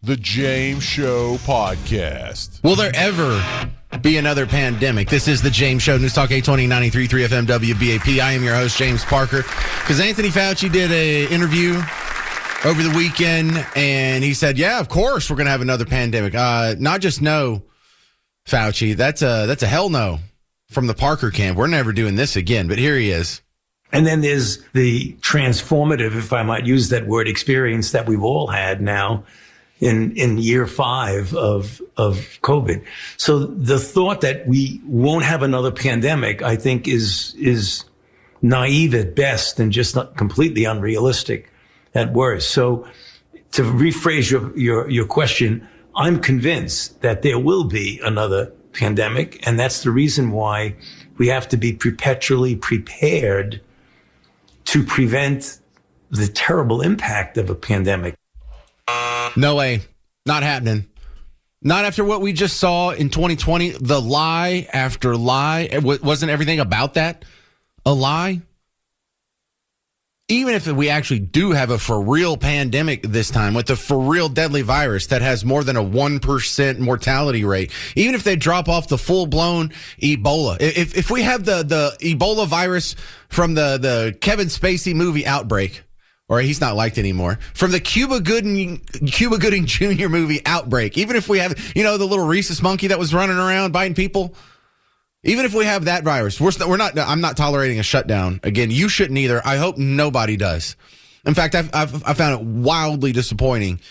The James Show Podcast. Will there ever be another pandemic? This is The James Show, News Talk 820 93.3 FM WBAP. I am your host, James Parker. Because Anthony Fauci did an interview over the weekend, and he said, yeah, of course we're going to have another pandemic. Not just no, Fauci. That's a hell no from the Parker camp. We're never doing this again. But here he is. And then there's the transformative, if I might use that word, experience that we've all had now in year 5 of COVID. So the thought that we won't have another pandemic, I think, is naive at best and just not completely unrealistic at worst. So to rephrase your question, I'm convinced that there will be another pandemic, and that's the reason why we have to be perpetually prepared to prevent the terrible impact of a pandemic. No way. Not happening. Not after what we just saw in 2020. The lie after lie. Wasn't everything about that a lie? Even if we actually do have a for real pandemic this time with a for real deadly virus that has more than a 1% mortality rate, even if they drop off the full blown Ebola, if we have the Ebola virus from the Kevin Spacey movie Outbreak, or he's not liked anymore, from the Cuba Gooding Jr. movie Outbreak, even if we have, the little rhesus monkey that was running around biting people, even if we have that virus, I'm not tolerating a shutdown. Again, you shouldn't either. I hope nobody does. In fact, I found it wildly disappointing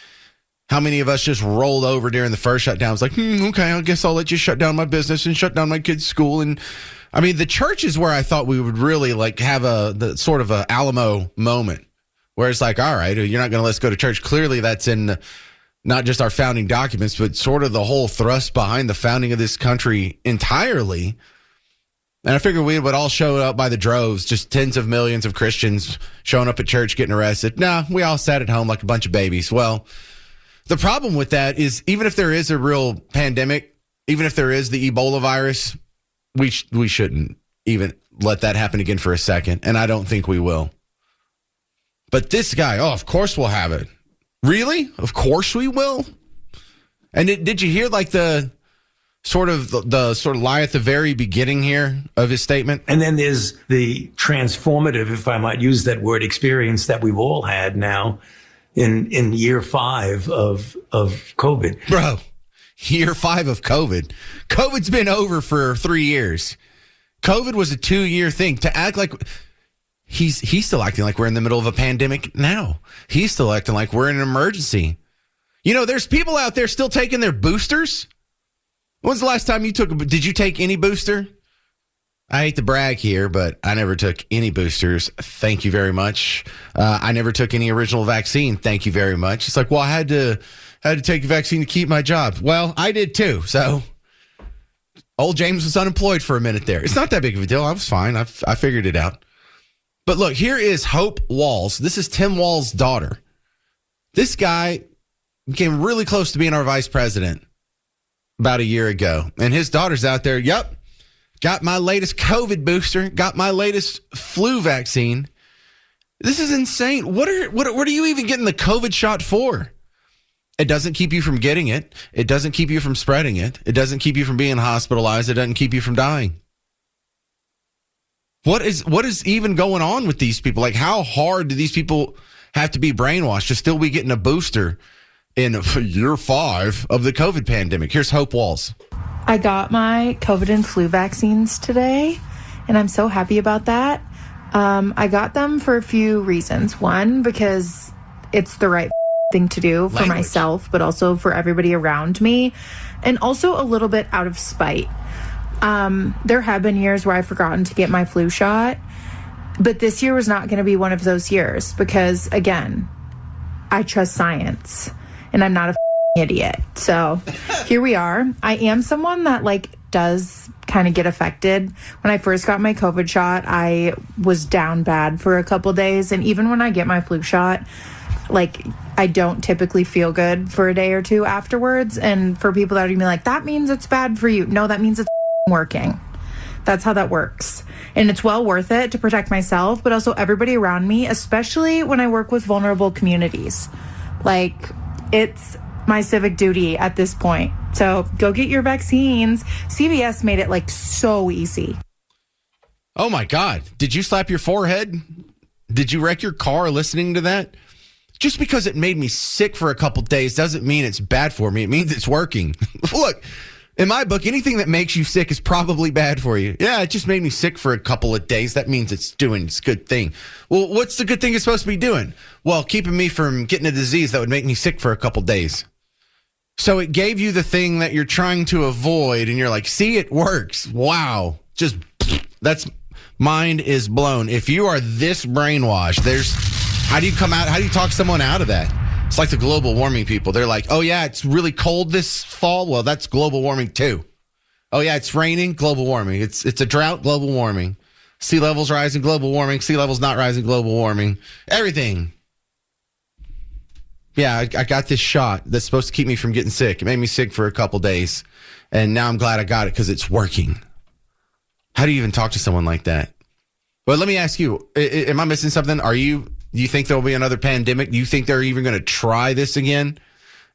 how many of us just rolled over during the first shutdown. I was like, okay, I guess I'll let you shut down my business and shut down my kids' school. And I mean, the church is where I thought we would really have the sort of a Alamo moment where it's like, all right, you're not going to let us go to church. Clearly that's in not just our founding documents, but sort of the whole thrust behind the founding of this country entirely. And I figured we would all show up by the droves, just tens of millions of Christians showing up at church, getting arrested. Nah, we all sat at home like a bunch of babies. Well, the problem with that is even if there is a real pandemic, even if there is the Ebola virus, we shouldn't even let that happen again for a second. And I don't think we will. But this guy, of course we'll have it. Really? Of course we will? And did you hear the sort of lie at the very beginning here of his statement? And then there's the transformative, if I might use that word, experience that we've all had now in year 5 of COVID. Bro, year 5 of COVID. COVID's been over for 3 years. COVID was a 2-year thing. To act like he's still acting like we're in the middle of a pandemic now. He's still acting like we're in an emergency. There's people out there still taking their boosters. When's the last time did you take any booster? I hate to brag here, but I never took any boosters. Thank you very much. I never took any original vaccine. Thank you very much. It's like, well, I had to take the vaccine to keep my job. Well, I did too. So old James was unemployed for a minute there. It's not that big of a deal. I was fine. I figured it out. But look, here is Hope Walls. This is Tim Walls' daughter. This guy came really close to being our vice president about a year ago. And his daughter's out there, yep, got my latest COVID booster, got my latest flu vaccine. This is insane. What are you even getting the COVID shot for? It doesn't keep you from getting it. It doesn't keep you from spreading it. It doesn't keep you from being hospitalized. It doesn't keep you from dying. What is even going on with these people? How hard do these people have to be brainwashed to still be getting a booster in year 5 of the COVID pandemic? Here's Hope Walls. I got my COVID and flu vaccines today, and I'm so happy about that. I got them for a few reasons. One, because it's the right thing to do for myself, but also for everybody around me, and also a little bit out of spite. There have been years where I've forgotten to get my flu shot, but this year was not going to be one of those years because, again, I trust science and I'm not a idiot. So here we are. I am someone that does kind of get affected. When I first got my COVID shot, I was down bad for a couple days. And even when I get my flu shot, I don't typically feel good for a day or two afterwards. And for people that are going to be like, that means it's bad for you. No, that means it's working. That's how that works. And it's well worth it to protect myself, but also everybody around me, especially when I work with vulnerable communities. my civic duty at this point. So go get your vaccines. CVS made it like so easy. Oh my God. Did you slap your forehead? Did you wreck your car listening to that? Just because it made me sick for a couple days doesn't mean it's bad for me. It means it's working. Look, in my book, anything that makes you sick is probably bad for you. Yeah, it just made me sick for a couple of days. That means it's a good thing. Well, what's the good thing it's supposed to be doing? Well, keeping me from getting a disease that would make me sick for a couple days. So it gave you the thing that you're trying to avoid, and you're like, see, it works. Wow. Just, that's, mind is blown. If you are this brainwashed, how do you talk someone out of that? It's like the global warming people. They're like, oh, yeah, it's really cold this fall. Well, that's global warming, too. Oh, yeah, it's raining, global warming. It's a drought, global warming. Sea levels rising, global warming. Sea levels not rising, global warming. Everything. Yeah, I got this shot that's supposed to keep me from getting sick. It made me sick for a couple days. And now I'm glad I got it because it's working. How do you even talk to someone like that? But let me ask you, am I missing something? Do you think there will be another pandemic? Do you think they're even going to try this again?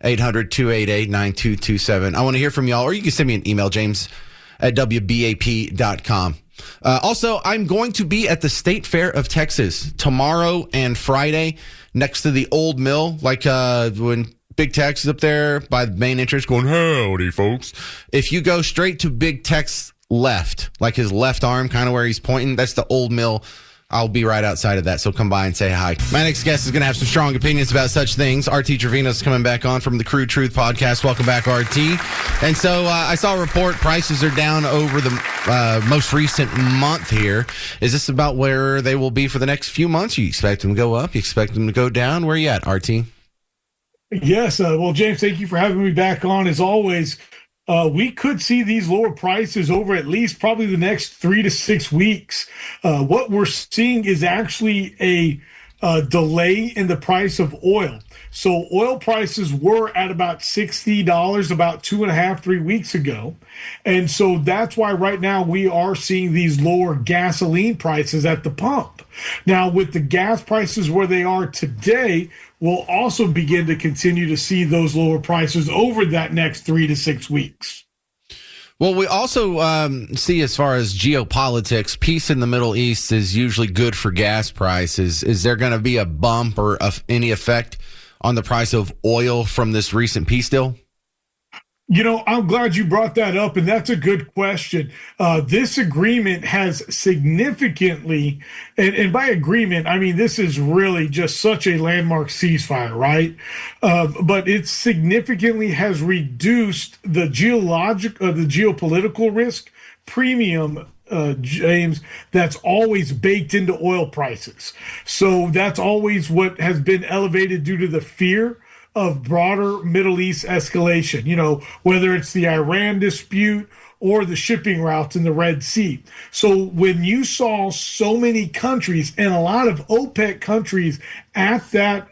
800-288-9227. I want to hear from y'all, or you can send me an email, james@wbap.com. Also, I'm going to be at the State Fair of Texas tomorrow and Friday next to the old mill, like when Big Tex is up there by the main entrance going, howdy, folks. If you go straight to Big Tex left, like his left arm, kind of where he's pointing, that's the old mill. I'll be right outside of that, so come by and say hi. My next guest is going to have some strong opinions about such things. RT Trevino's coming back on from the Crude Truth podcast. Welcome back, RT. And so I saw a report, prices are down over the most recent month here. Is this about where they will be for the next few months? You expect them to go up? You expect them to go down? Where are you at, RT? Yes. Well, James, thank you for having me back on. As always, we could see these lower prices over at least probably the next 3 to 6 weeks. What we're seeing is actually a delay in the price of oil. So oil prices were at about $60 about 2.5, 3 weeks ago. And so that's why right now we are seeing these lower gasoline prices at the pump. Now, with the gas prices where they are today, we'll also begin to continue to see those lower prices over that next 3 to 6 weeks. Well, we also see, as far as geopolitics, peace in the Middle East is usually good for gas prices. Is there going to be a bump or any effect on the price of oil from this recent peace deal? You know, I'm glad you brought that up, and that's a good question. This agreement has significantly, and by agreement, I mean, this is really just such a landmark ceasefire, right? But it significantly has reduced the geopolitical risk premium, James, that's always baked into oil prices. So that's always what has been elevated due to the fear of broader Middle East escalation, you know, whether it's the Iran dispute or the shipping routes in the Red Sea. So when you saw so many countries and a lot of OPEC countries at that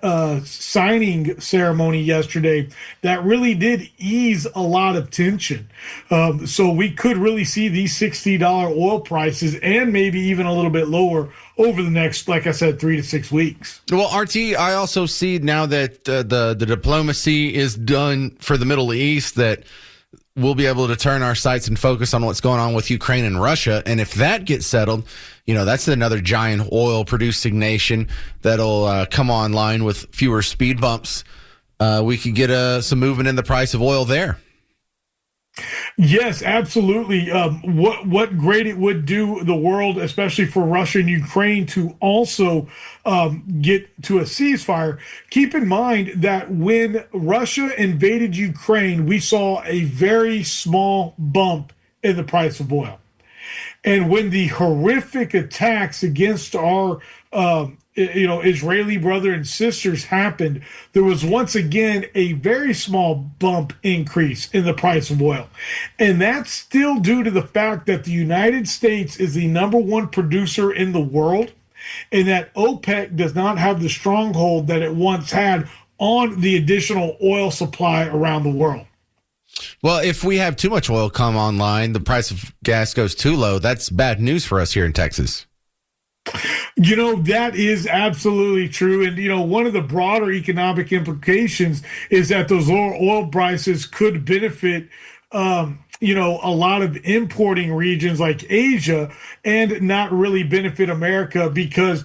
signing ceremony yesterday, that really did ease a lot of tension. So we could really see these $60 oil prices and maybe even a little bit lower over the next, like I said, 3 to 6 weeks. Well, RT, I also see now that the diplomacy is done for the Middle East, that we'll be able to turn our sights and focus on what's going on with Ukraine and Russia. And if that gets settled, you know, that's another giant oil producing nation that'll come online with fewer speed bumps. We could get some movement in the price of oil there. Yes, absolutely. What great it would do the world, especially for Russia and Ukraine, to also get to a ceasefire. Keep in mind that when Russia invaded Ukraine, we saw a very small bump in the price of oil. And when the horrific attacks against our Israeli brother and sisters happened, there was once again a very small bump increase in the price of oil. And that's still due to the fact that the United States is the number one producer in the world, and that OPEC does not have the stronghold that it once had on the additional oil supply around the world. Well, if we have too much oil come online, the price of gas goes too low. That's bad news for us here in Texas. That is absolutely true. And, one of the broader economic implications is that those lower oil prices could benefit, a lot of importing regions like Asia and not really benefit America, because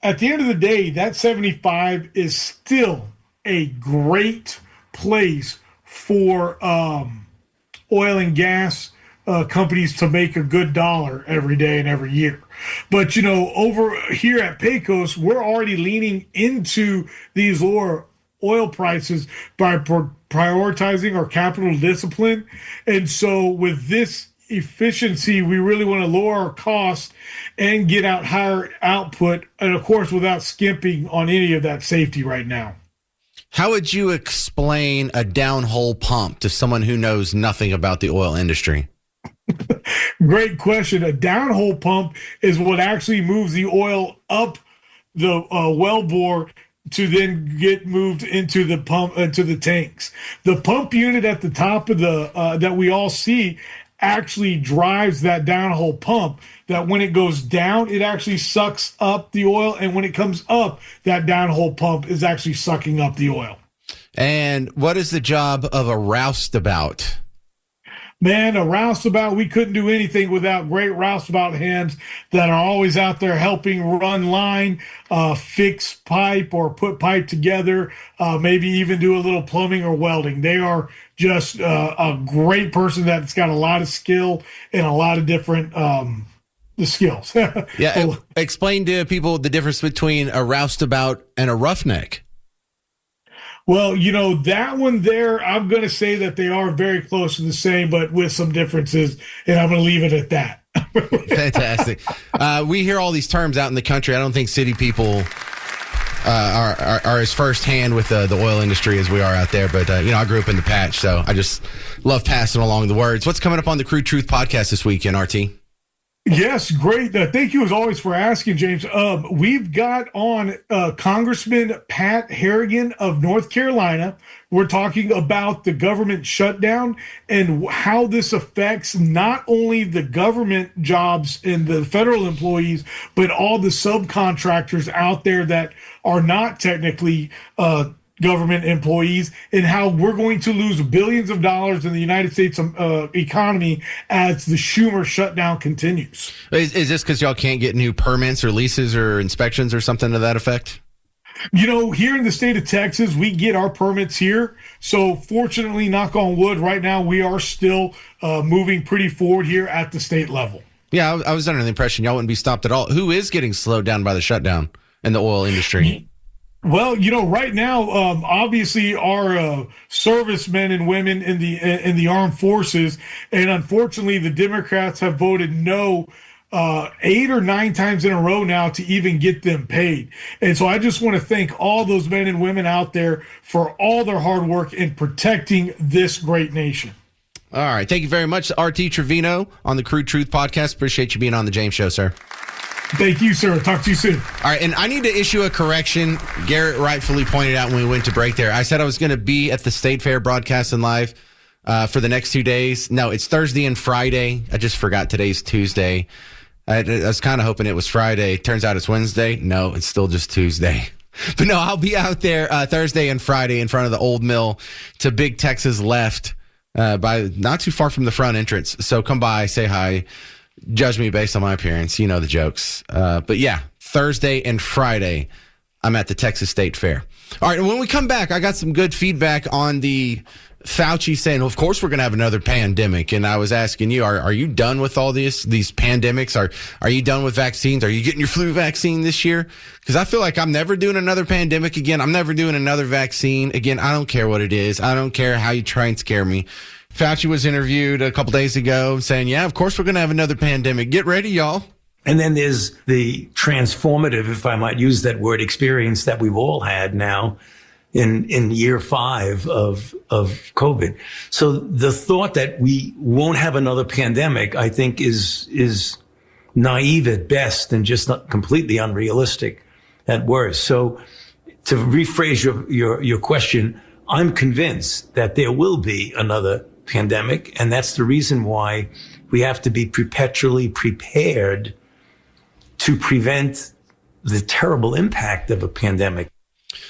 at the end of the day, that 75 is still a great place for oil and gas companies to make a good dollar every day and every year. But, over here at Pecos, we're already leaning into these lower oil prices by prioritizing our capital discipline. And so with this efficiency, we really want to lower our costs and get out higher output. And of course, without skimping on any of that safety right now. How would you explain a downhole pump to someone who knows nothing about the oil industry? Great question. A downhole pump is what actually moves the oil up the wellbore to then get moved into the pump, into the tanks. The pump unit at the top of the that we all see actually drives that downhole pump, that when it goes down, it actually sucks up the oil. And when it comes up, that downhole pump is actually sucking up the oil. And what is the job of a roustabout? Man, a roustabout, we couldn't do anything without great roustabout hands that are always out there helping run line, fix pipe or put pipe together, maybe even do a little plumbing or welding. They are just a great person that's got a lot of skill and a lot of different the skills. Yeah, explain to people the difference between a roustabout and a roughneck. Well, that one there, I'm going to say that they are very close to the same, but with some differences, and I'm going to leave it at that. Fantastic. We hear all these terms out in the country. I don't think city people are as firsthand with the oil industry as we are out there, but, I grew up in the patch, so I just love passing along the words. What's coming up on the Crude Truth podcast this weekend, RT? Yes, great. Thank you as always for asking, James. We've got on Congressman Pat Harrigan of North Carolina. We're talking about the government shutdown and how this affects not only the government jobs and the federal employees, but all the subcontractors out there that are not technically government employees, and how we're going to lose billions of dollars in the United States economy as the Schumer shutdown continues. Is this because y'all can't get new permits or leases or inspections or something to that effect? Here in the state of Texas, we get our permits here. So fortunately, knock on wood, right now we are still moving pretty forward here at the state level. Yeah, I was under the impression y'all wouldn't be stopped at all. Who is getting slowed down by the shutdown in the oil industry? Well, right now, obviously, our servicemen and women in the armed forces, and unfortunately, the Democrats have voted no 8 or 9 times in a row now to even get them paid. And so I just want to thank all those men and women out there for all their hard work in protecting this great nation. All right. Thank you very much, RT Trevino on the Crude Truth podcast. Appreciate you being on the James Show, sir. Thank you, sir. Talk to you soon. All right, and I need to issue a correction. Garrett rightfully pointed out when we went to break there. I said I was going to be at the State Fair broadcasting live for the next 2 days. No, it's Thursday and Friday. I just forgot today's Tuesday. I was kind of hoping it was Friday. Turns out it's Wednesday. No, it's still just Tuesday. But no, I'll be out there Thursday and Friday in front of the old mill to Big Texas Left by not too far from the front entrance. So come by, say hi. Judge me based on my appearance. You know the jokes. But yeah, Thursday and Friday, I'm at the Texas State Fair. All right, and when we come back, I got some good feedback on the Fauci saying, well, of course we're going to have another pandemic. And I was asking you, are you done with all these pandemics? Are you done with vaccines? Are you getting your flu vaccine this year? Because I feel like I'm never doing another pandemic again. I'm never doing another vaccine again. I don't care what it is. I don't care how you try and scare me. Fauci was interviewed a couple days ago saying, yeah, of course we're going to have another pandemic. Get ready, y'all. And then there's the transformative, if I might use that word, experience that we've all had now in year 5 of COVID. So the thought that we won't have another pandemic, I think is naive at best and just not completely unrealistic at worst. So to rephrase your question, I'm convinced that there will be another pandemic, and that's the reason why we have to be perpetually prepared to prevent the terrible impact of a pandemic.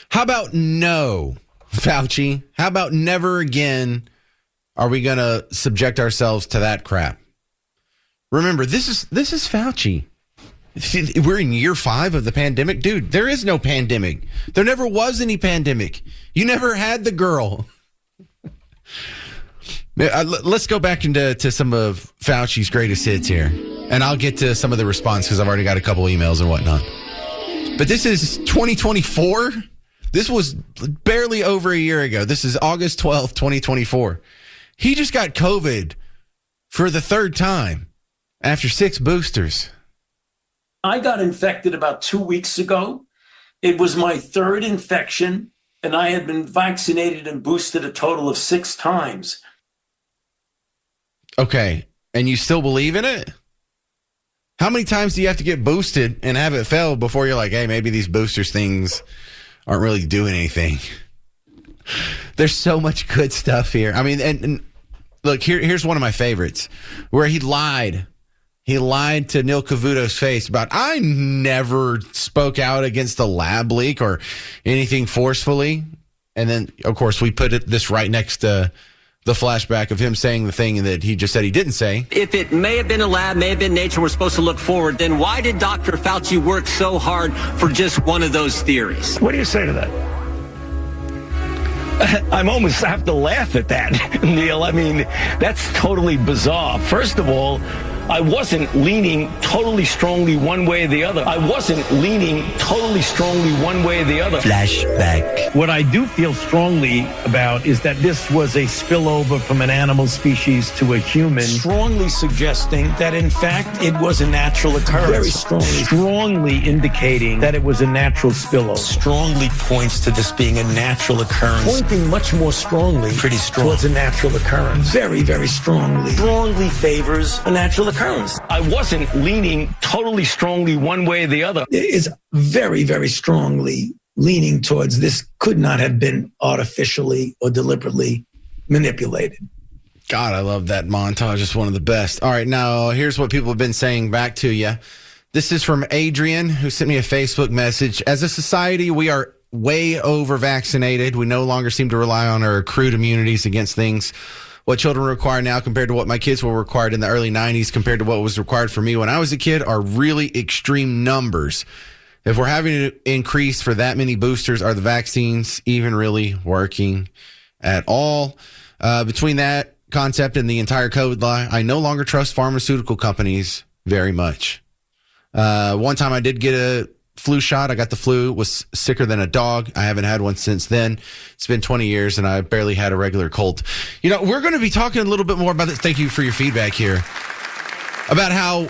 How about no, Fauci? How about never again are we going to subject ourselves to that crap? Remember, this is Fauci. We're in year 5 of the pandemic. Dude, there is no pandemic. There never was any pandemic. You never had the girl. Let's go back into some of Fauci's greatest hits here. And I'll get to some of the response because I've already got a couple emails and whatnot. But this is 2024. This was barely over a year ago. This is August 12th, 2024. He just got COVID for the 3rd time after 6 boosters. I got infected about 2 weeks ago. It was my 3rd infection, and I had been vaccinated and boosted a total of 6 times. Okay, and you still believe in it? How many times do you have to get boosted and have it fail before you're like, hey, maybe these boosters things aren't really doing anything? There's so much good stuff here. I mean, and look, here's one of my favorites where he lied. He lied to Neil Cavuto's face about, I never spoke out against the lab leak or anything forcefully. And then, of course, we put this right next to the flashback of him saying the thing that he just said he didn't say. If it may have been a lab, may have been nature, we're supposed to look forward, then why did Dr. Fauci work so hard for just one of those theories? What do you say to that? I'm almost have to laugh at that, Neil. I mean, that's totally bizarre. First of all, I wasn't leaning totally strongly one way or the other. Flashback. What I do feel strongly about is that this was a spillover from an animal species to a human. Strongly suggesting that, in fact, it was a natural occurrence. Very strongly indicating that it was a natural spillover. Strongly points to this being a natural occurrence. Pointing much more strongly towards a natural occurrence. Very, very strongly. Strongly favors a natural occurrence. I wasn't leaning totally strongly one way or the other. It is very, very strongly leaning towards this could not have been artificially or deliberately manipulated. God, I love that montage. It's one of the best. All right, now here's what people have been saying back to you. This is from Adrian, who sent me a Facebook message. As a society, we are way over vaccinated. We no longer seem to rely on our accrued immunities against things. What children require now compared to what my kids were required in the early 90s compared to what was required for me when I was a kid are really extreme numbers. If we're having to increase for that many boosters, are the vaccines even really working at all? Between that concept and the entire COVID lie, I no longer trust pharmaceutical companies very much. One time I did get a flu shot. I got the flu, was sicker than a dog. I haven't had one since then. It's been 20 years and I barely had a regular cold. You know, we're going to be talking a little bit more about this. Thank you for your feedback here about how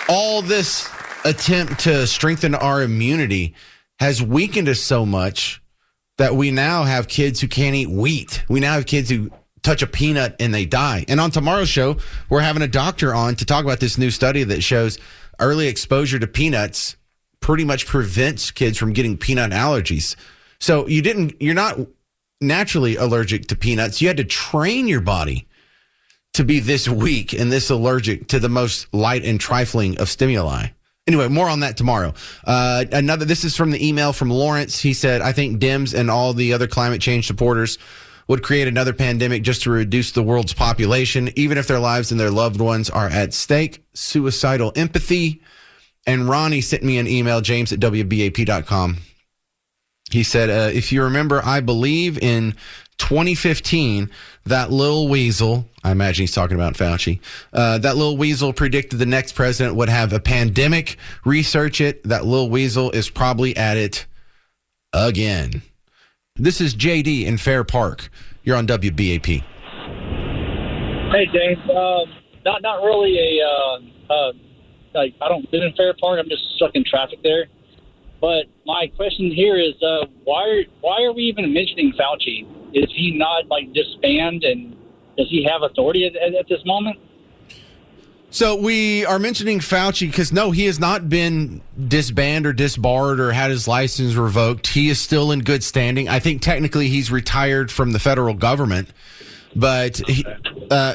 all this attempt to strengthen our immunity has weakened us so much that we now have kids who can't eat wheat. We now have kids who touch a peanut and they die. And on tomorrow's show, we're having a doctor on to talk about this new study that shows early exposure to peanuts pretty much prevents kids from getting peanut allergies. So you're not naturally allergic to peanuts. You had to train your body to be this weak and this allergic to the most light and trifling of stimuli. Anyway, more on that tomorrow. This is from the email from Lawrence. He said, I think Dems and all the other climate change supporters would create another pandemic just to reduce the world's population, even if their lives and their loved ones are at stake. Suicidal empathy. And Ronnie sent me an email, james@wbap.com. He said, if you remember, I believe in 2015, that little weasel, I imagine he's talking about Fauci, that little weasel predicted the next president would have a pandemic. Research it. That little weasel is probably at it again. This is JD in Fair Park. You're on WBAP. Hey, James. Not really I don't live in Fair Park. I'm just stuck in traffic there. But my question here is, why are we even mentioning Fauci? Is he not disband, and does he have authority at this moment? So we are mentioning Fauci because, no, he has not been disbanded or disbarred or had his license revoked. He is still in good standing. I think technically he's retired from the federal government. But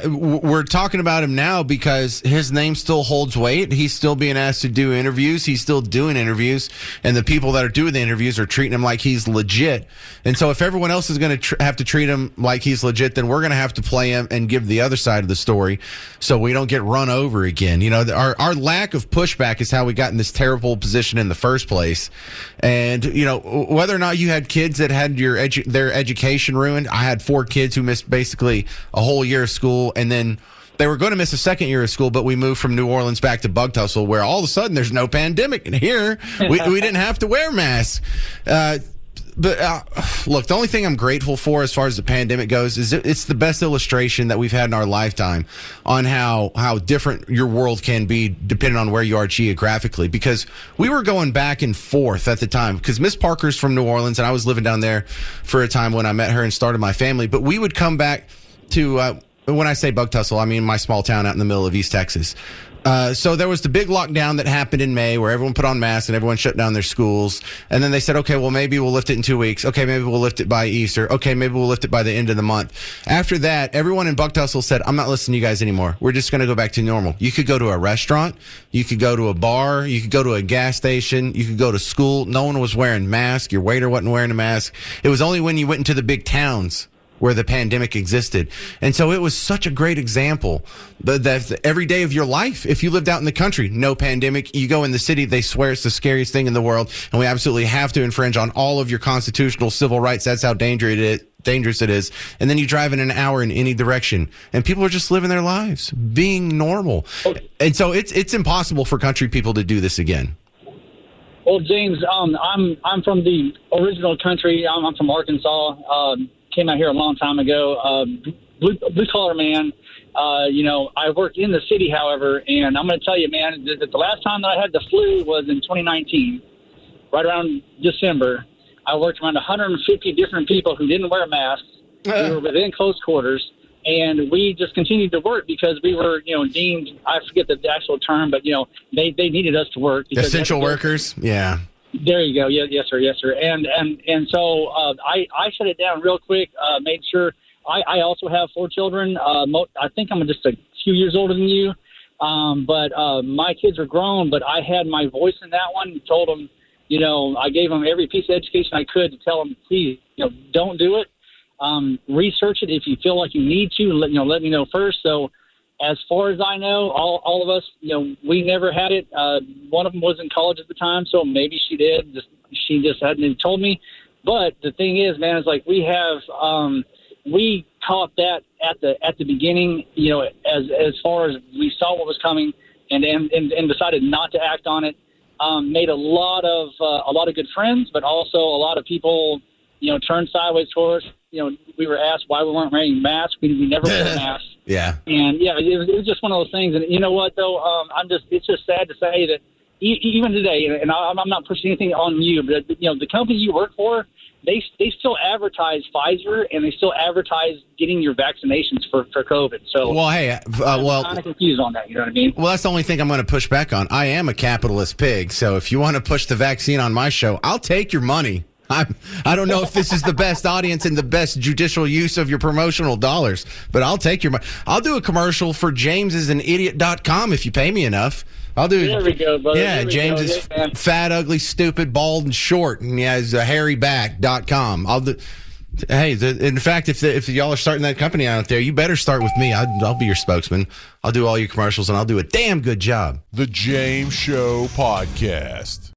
we're talking about him now because his name still holds weight. He's still being asked to do interviews. He's still doing interviews. And the people that are doing the interviews are treating him like he's legit. And so if everyone else is going to have to treat him like he's legit, then we're going to have to play him and give the other side of the story so we don't get run over again. You know, our lack of pushback is how we got in this terrible position in the first place. And, you know, whether or not you had kids that had their education ruined, I had 4 kids who missed basically a whole year of school, and then they were going to miss a second year of school, but we moved from New Orleans back to Bug Tussle, where all of a sudden there's no pandemic. And here, we didn't have to wear masks. But look, the only thing I'm grateful for as far as the pandemic goes is it's the best illustration that we've had in our lifetime on how different your world can be depending on where you are geographically. Because we were going back and forth at the time, because Miss Parker's from New Orleans, and I was living down there for a time when I met her and started my family. But we would come back to, when I say Bug Tussle, I mean my small town out in the middle of East Texas. So there was the big lockdown that happened in May where everyone put on masks and everyone shut down their schools. And then they said, okay, well, maybe we'll lift it in 2 weeks. Okay, maybe we'll lift it by Easter. Okay, maybe we'll lift it by the end of the month. After that, everyone in Bug Tussle said, I'm not listening to you guys anymore. We're just going to go back to normal. You could go to a restaurant. You could go to a bar. You could go to a gas station. You could go to school. No one was wearing masks. Your waiter wasn't wearing a mask. It was only when you went into the big towns where the pandemic existed. And so it was such a great example that every day of your life, if you lived out in the country, no pandemic. You go in the city, they swear it's the scariest thing in the world, and we absolutely have to infringe on all of your constitutional civil rights. That's how dangerous it is. And then you drive in an hour in any direction, and people are just living their lives, being normal. And so it's impossible for country people to do this again. Well, James, I'm from the original country. I'm from Arkansas. Came out here a long time ago. Blue collar man. I worked in the city, however, and I'm going to tell you, man, that the last time that I had the flu was in 2019, right around December. I worked around 150 different people who didn't wear masks. We were within close quarters, and we just continued to work because we were, deemed, I forget the actual term, but, they needed us to work. Essential workers? Yeah. There you go. Yes, sir. And so I shut it down real quick. Made sure I also have 4 children. I think I'm just a few years older than you, but my kids are grown. But I had my voice in that one. Told them, I gave them every piece of education I could to tell them, please, don't do it. Research it if you feel like you need to. Let me know first. So, as far as I know, all of us, we never had it. One of them was in college at the time, so maybe she did. She just hadn't even told me. But the thing is, man, is like we caught that at the beginning, as far as we saw what was coming and decided not to act on it. Made a lot of good friends, but also a lot of people, turned sideways toward us. We were asked why we weren't wearing masks. We never wore masks. Yeah. And it was just one of those things. And you know what, though? It's just sad to say that even today, and I'm not pushing anything on you, but the company you work for, they still advertise Pfizer and they still advertise getting your vaccinations for COVID. So, well, hey, I'm kind of confused on that. You know what I mean? Well, that's the only thing I'm going to push back on. I am a capitalist pig, so if you want to push the vaccine on my show, I'll take your money. I don't know if this is the best audience and the best judicial use of your promotional dollars, but I'll take your money. I'll do a commercial for jamesisanidiot.com if you pay me enough. I'll do. There we go, brother. Yeah, James is fat, ugly, stupid, bald, and short, and he has a hairy back.com. I'll do. Hey, in fact, if y'all are starting that company out there, you better start with me. I'll be your spokesman. I'll do all your commercials, and I'll do a damn good job. The James Show Podcast.